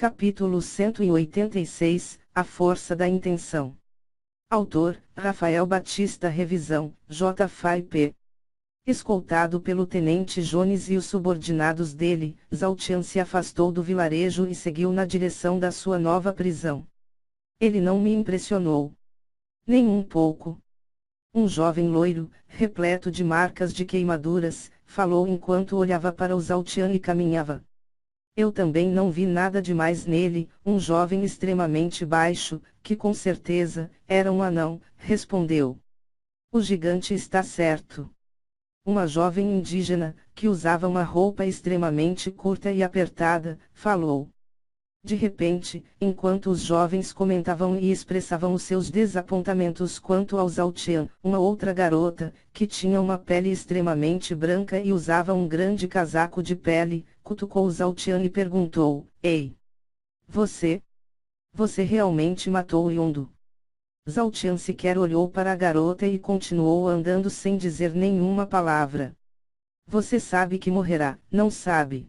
Capítulo 186, A Força da Intenção. Autor, Rafael Batista. Revisão, J.F.P. Escoltado pelo Tenente Jones e os subordinados dele, Zaltian se afastou do vilarejo e seguiu na direção da sua nova prisão. Ele não me impressionou. Nem um pouco. Um jovem loiro, repleto de marcas de queimaduras, falou enquanto olhava para o Zaltian e caminhava. Eu também não vi nada demais nele, um jovem extremamente baixo, que com certeza, era um anão, respondeu. O gigante está certo. Uma jovem indígena, que usava uma roupa extremamente curta e apertada, falou. De repente, enquanto os jovens comentavam e expressavam os seus desapontamentos quanto ao Zaltian, uma outra garota, que tinha uma pele extremamente branca e usava um grande casaco de pele, cutucou o Zaltian e perguntou, Ei! Você realmente matou Yondo? Zaltian sequer olhou para a garota e continuou andando sem dizer nenhuma palavra. Você sabe que morrerá, não sabe?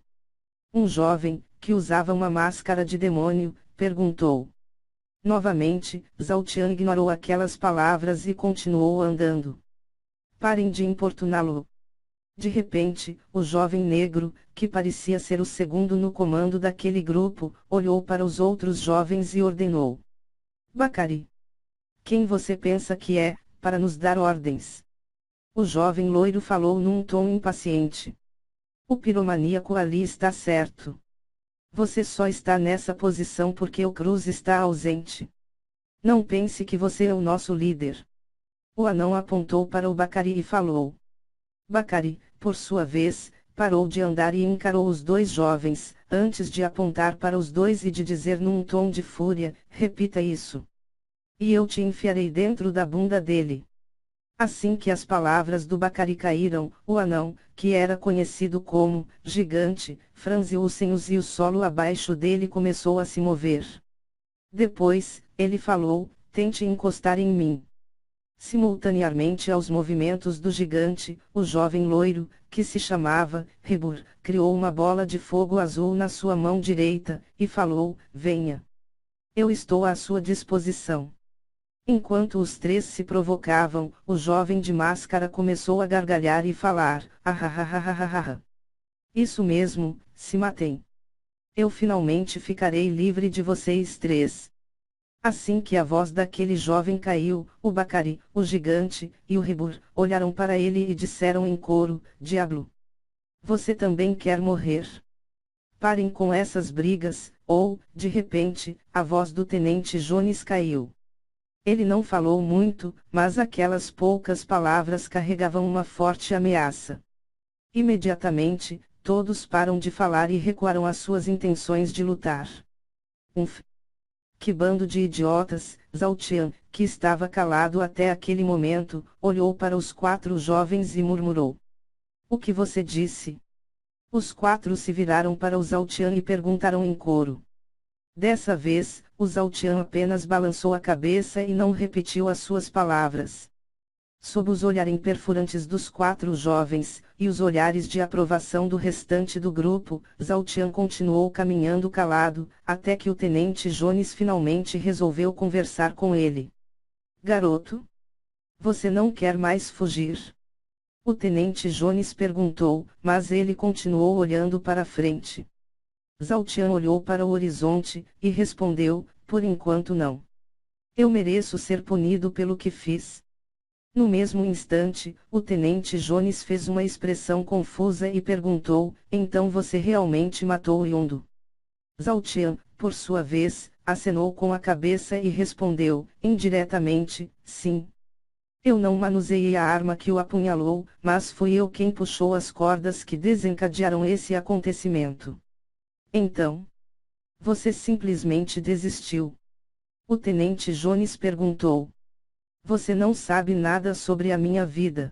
Um jovem, que usava uma máscara de demônio, perguntou. Novamente, Zaltian ignorou aquelas palavras e continuou andando. Parem de importuná-lo. De repente, o jovem negro, que parecia ser o segundo no comando daquele grupo, olhou para os outros jovens e ordenou. Bacari. Quem você pensa que é, para nos dar ordens? O jovem loiro falou num tom impaciente. O piromaníaco ali está certo. Você só está nessa posição porque o Cruz está ausente. Não pense que você é o nosso líder. O anão apontou para o Bacari e falou. Bacari, por sua vez, parou de andar e encarou os dois jovens, antes de apontar para os dois e de dizer num tom de fúria, repita isso. E eu te enfiarei dentro da bunda dele. Assim que as palavras do Bacari caíram, o anão, que era conhecido como gigante, franziu os senhos e o solo abaixo dele começou a se mover. Depois, ele falou, tente encostar em mim. Simultaneamente aos movimentos do gigante, o jovem loiro, que se chamava Rebur, criou uma bola de fogo azul na sua mão direita, e falou, venha. Eu estou à sua disposição. Enquanto os três se provocavam, o jovem de máscara começou a gargalhar e falar, ah. Isso mesmo, se matem. Eu finalmente ficarei livre de vocês três. Assim que a voz daquele jovem caiu, o Bacari, o gigante, e o Rebur, olharam para ele e disseram em coro, Diablo! Você também quer morrer? Parem com essas brigas, ou, de repente, a voz do Tenente Jones caiu. Ele não falou muito, mas aquelas poucas palavras carregavam uma forte ameaça. Imediatamente, todos param de falar e recuaram às suas intenções de lutar. Que bando de idiotas! Zaltian, que estava calado até aquele momento, olhou para os quatro jovens e murmurou. O que você disse? Os quatro se viraram para o Zaltian e perguntaram em coro. Dessa vez, o Zaltian apenas balançou a cabeça e não repetiu as suas palavras. Sob os olhares perfurantes dos quatro jovens, e os olhares de aprovação do restante do grupo, Zaltian continuou caminhando calado, até que o Tenente Jones finalmente resolveu conversar com ele. Garoto? Você não quer mais fugir? O Tenente Jones perguntou, mas ele continuou olhando para frente. Zaltian olhou para o horizonte, e respondeu, por enquanto não. Eu mereço ser punido pelo que fiz. No mesmo instante, o Tenente Jones fez uma expressão confusa e perguntou, então você realmente matou Yondo? Zaltian, por sua vez, acenou com a cabeça e respondeu, indiretamente, sim. Eu não manuseei a arma que o apunhalou, mas fui eu quem puxou as cordas que desencadearam esse acontecimento. Então, você simplesmente desistiu. O Tenente Jones perguntou. Você não sabe nada sobre a minha vida.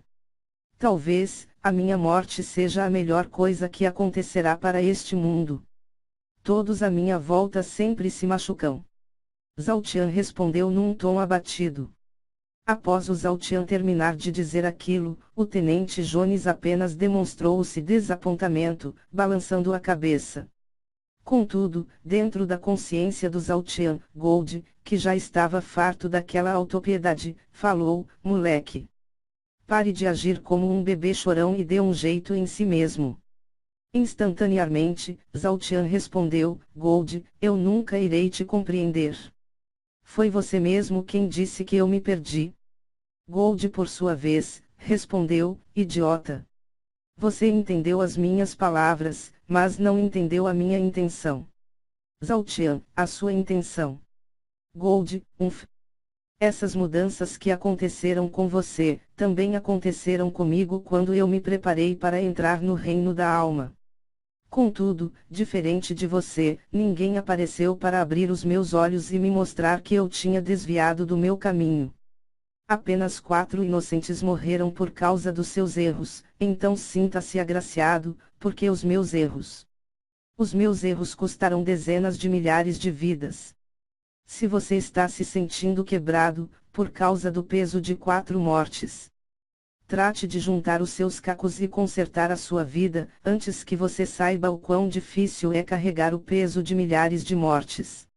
Talvez, a minha morte seja a melhor coisa que acontecerá para este mundo. Todos à minha volta sempre se machucam. Zaltian respondeu num tom abatido. Após o Zaltian terminar de dizer aquilo, o Tenente Jones apenas demonstrou-se desapontamento, balançando a cabeça. Contudo, dentro da consciência do Zhao Qian, Gold, que já estava farto daquela autopiedade, falou: moleque. Pare de agir como um bebê chorão e dê um jeito em si mesmo. Instantaneamente, Zhao Qian respondeu: Gold, eu nunca irei te compreender. Foi você mesmo quem disse que eu me perdi. Gold, por sua vez, respondeu: idiota. Você entendeu as minhas palavras, mas não entendeu a minha intenção. Zhao Qian, a sua intenção. Gold, Essas mudanças que aconteceram com você, também aconteceram comigo quando eu me preparei para entrar no reino da alma. Contudo, diferente de você, ninguém apareceu para abrir os meus olhos e me mostrar que eu tinha desviado do meu caminho. Apenas 4 inocentes morreram por causa dos seus erros, então sinta-se agraciado, porque os meus erros custaram dezenas de milhares de vidas. Se você está se sentindo quebrado, por causa do peso de 4 mortes, trate de juntar os seus cacos e consertar a sua vida, antes que você saiba o quão difícil é carregar o peso de milhares de mortes.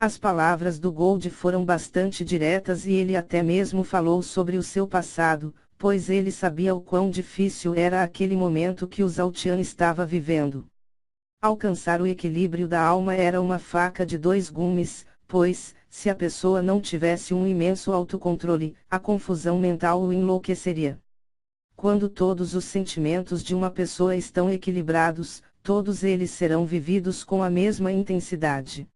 As palavras do Gold foram bastante diretas e ele até mesmo falou sobre o seu passado, pois ele sabia o quão difícil era aquele momento que o Zhao Qian estava vivendo. Alcançar o equilíbrio da alma era uma faca de 2 gumes, pois, se a pessoa não tivesse um imenso autocontrole, a confusão mental o enlouqueceria. Quando todos os sentimentos de uma pessoa estão equilibrados, todos eles serão vividos com a mesma intensidade.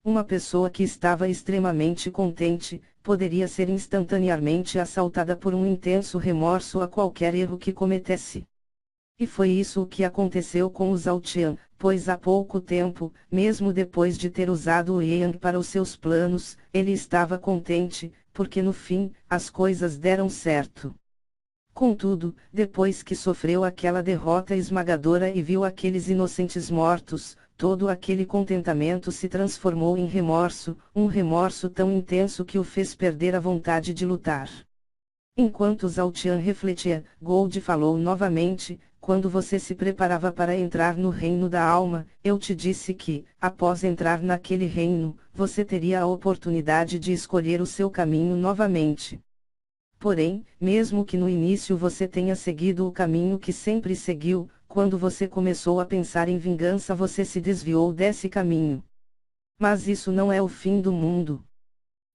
Uma pessoa que estava extremamente contente, poderia ser instantaneamente assaltada por um intenso remorso a qualquer erro que cometesse. E foi isso o que aconteceu com o Zhao Qian, pois há pouco tempo, mesmo depois de ter usado o Yang para os seus planos, ele estava contente, porque no fim, as coisas deram certo. Contudo, depois que sofreu aquela derrota esmagadora e viu aqueles inocentes mortos, todo aquele contentamento se transformou em remorso, um remorso tão intenso que o fez perder a vontade de lutar. Enquanto Zhao Qian refletia, Gold falou novamente: quando você se preparava para entrar no reino da alma, eu te disse que, após entrar naquele reino, você teria a oportunidade de escolher o seu caminho novamente. Porém, mesmo que no início você tenha seguido o caminho que sempre seguiu, quando você começou a pensar em vingança você se desviou desse caminho. Mas isso não é o fim do mundo.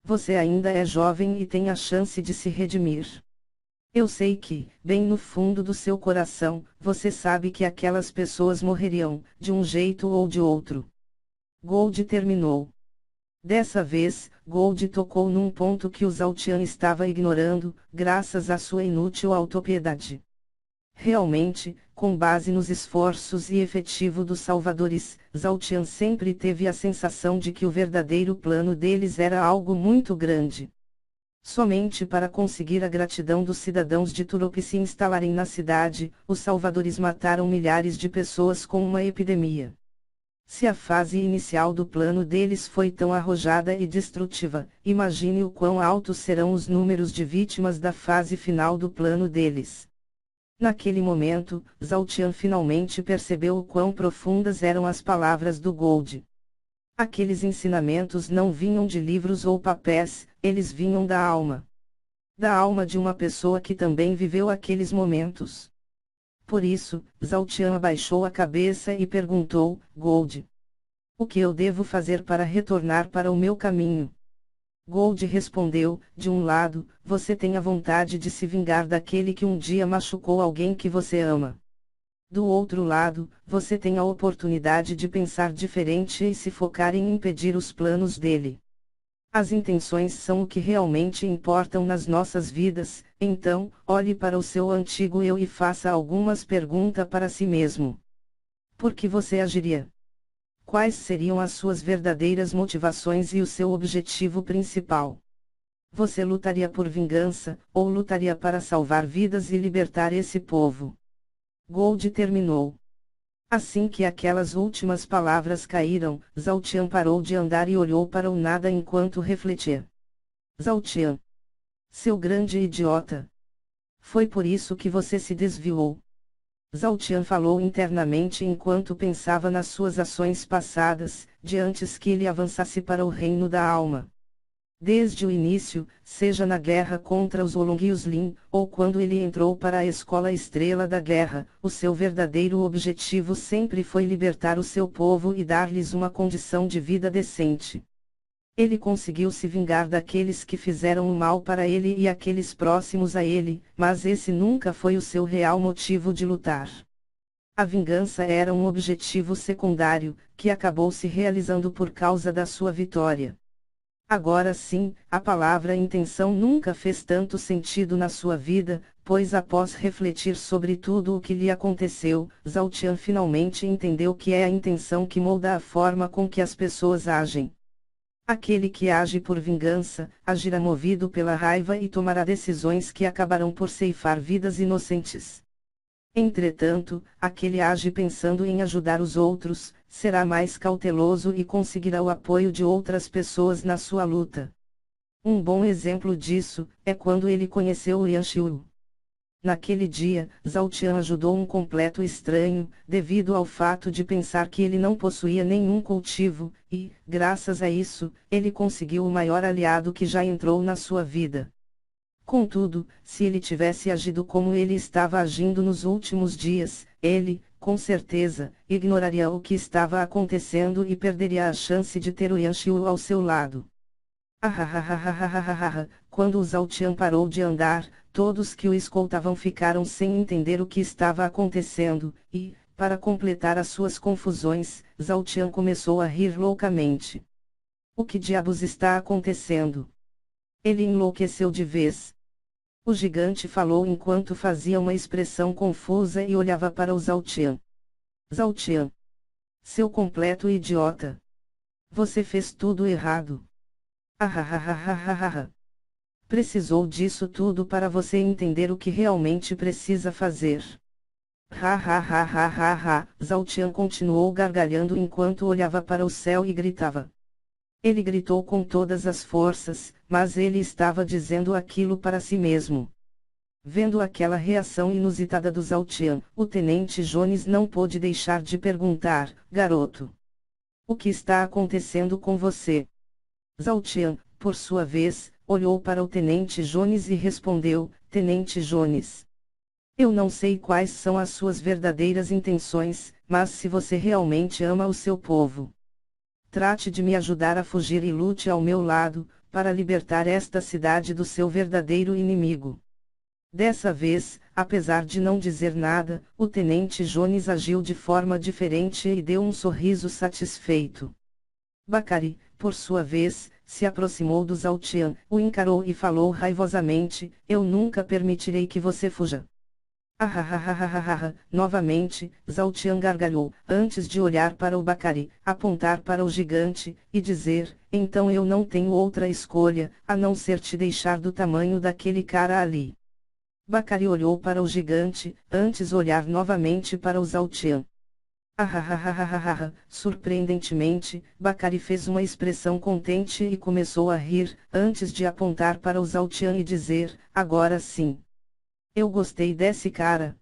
Você ainda é jovem e tem a chance de se redimir. Eu sei que, bem no fundo do seu coração, você sabe que aquelas pessoas morreriam, de um jeito ou de outro. Gold terminou. Dessa vez, Gold tocou num ponto que o Zhao Qian estava ignorando, graças à sua inútil autopiedade. Realmente, com base nos esforços e efetivo dos salvadores, Zhao Qian sempre teve a sensação de que o verdadeiro plano deles era algo muito grande. Somente para conseguir a gratidão dos cidadãos de Turop se instalarem na cidade, os salvadores mataram milhares de pessoas com uma epidemia. Se a fase inicial do plano deles foi tão arrojada e destrutiva, imagine o quão altos serão os números de vítimas da fase final do plano deles. Naquele momento, Zhao Qian finalmente percebeu o quão profundas eram as palavras do Gold. Aqueles ensinamentos não vinham de livros ou papéis, eles vinham da alma. Da alma de uma pessoa que também viveu aqueles momentos. Por isso, Zhao Qian abaixou a cabeça e perguntou: Gold, o que eu devo fazer para retornar para o meu caminho? Gold respondeu: de um lado, você tem a vontade de se vingar daquele que um dia machucou alguém que você ama. Do outro lado, você tem a oportunidade de pensar diferente e se focar em impedir os planos dele. As intenções são o que realmente importam nas nossas vidas, então, olhe para o seu antigo eu e faça algumas perguntas para si mesmo. Por que você agiria? Quais seriam as suas verdadeiras motivações e o seu objetivo principal? Você lutaria por vingança, ou lutaria para salvar vidas e libertar esse povo? Gold terminou. Assim que aquelas últimas palavras caíram, Zhao Qian parou de andar e olhou para o nada enquanto refletia. Zhao Qian, seu grande idiota! Foi por isso que você se desviou. Zhao Tian falou internamente enquanto pensava nas suas ações passadas, de antes que ele avançasse para o reino da alma. Desde o início, seja na guerra contra os Oolong e os Lin, ou quando ele entrou para a Escola Estrela da Guerra, o seu verdadeiro objetivo sempre foi libertar o seu povo e dar-lhes uma condição de vida decente. Ele conseguiu se vingar daqueles que fizeram o mal para ele e aqueles próximos a ele, mas esse nunca foi o seu real motivo de lutar. A vingança era um objetivo secundário, que acabou se realizando por causa da sua vitória. Agora sim, a palavra intenção nunca fez tanto sentido na sua vida, pois após refletir sobre tudo o que lhe aconteceu, Zhao Tian finalmente entendeu que é a intenção que molda a forma com que as pessoas agem. Aquele que age por vingança, agirá movido pela raiva e tomará decisões que acabarão por ceifar vidas inocentes. Entretanto, aquele age pensando em ajudar os outros, será mais cauteloso e conseguirá o apoio de outras pessoas na sua luta. Um bom exemplo disso, é quando ele conheceu Lian Xiu. Naquele dia, Zhao Tian ajudou um completo estranho, devido ao fato de pensar que ele não possuía nenhum cultivo, e, graças a isso, ele conseguiu o maior aliado que já entrou na sua vida. Contudo, se ele tivesse agido como ele estava agindo nos últimos dias, ele, com certeza, ignoraria o que estava acontecendo e perderia a chance de ter o Lian Xiu ao seu lado. Quando o Zhao Tian parou de andar, todos que o escoltavam ficaram sem entender o que estava acontecendo, e, para completar as suas confusões, Zhao Tian começou a rir loucamente. O que diabos está acontecendo? Ele enlouqueceu de vez. O gigante falou enquanto fazia uma expressão confusa e olhava para o Zhao Tian. Zhao Tian. Seu completo idiota. Você fez tudo errado. Precisou disso tudo para você entender o que realmente precisa fazer. Zhao Tian continuou gargalhando enquanto olhava para o céu e gritava. Ele gritou com todas as forças, mas ele estava dizendo aquilo para si mesmo. Vendo aquela reação inusitada do Zhao Tian, o tenente Jones não pôde deixar de perguntar, garoto. O que está acontecendo com você? Zhao Tian, por sua vez, olhou para o tenente Jones e respondeu, Tenente Jones. Eu não sei quais são as suas verdadeiras intenções, mas se você realmente ama o seu povo, trate de me ajudar a fugir e lute ao meu lado, para libertar esta cidade do seu verdadeiro inimigo. Dessa vez, apesar de não dizer nada, o tenente Jones agiu de forma diferente e deu um sorriso satisfeito. Bacari, por sua vez, se aproximou do Zhao Tian, o encarou e falou raivosamente, eu nunca permitirei que você fuja. Novamente, Zhao Tian gargalhou, antes de olhar para o Bacari, apontar para o gigante, e dizer, então eu não tenho outra escolha, a não ser te deixar do tamanho daquele cara ali. Bacari olhou para o gigante, antes olhar novamente para o Zhao Tian. Surpreendentemente, Bacari fez uma expressão contente e começou a rir, antes de apontar para o Zhao Tian e dizer, agora sim. Eu gostei desse cara.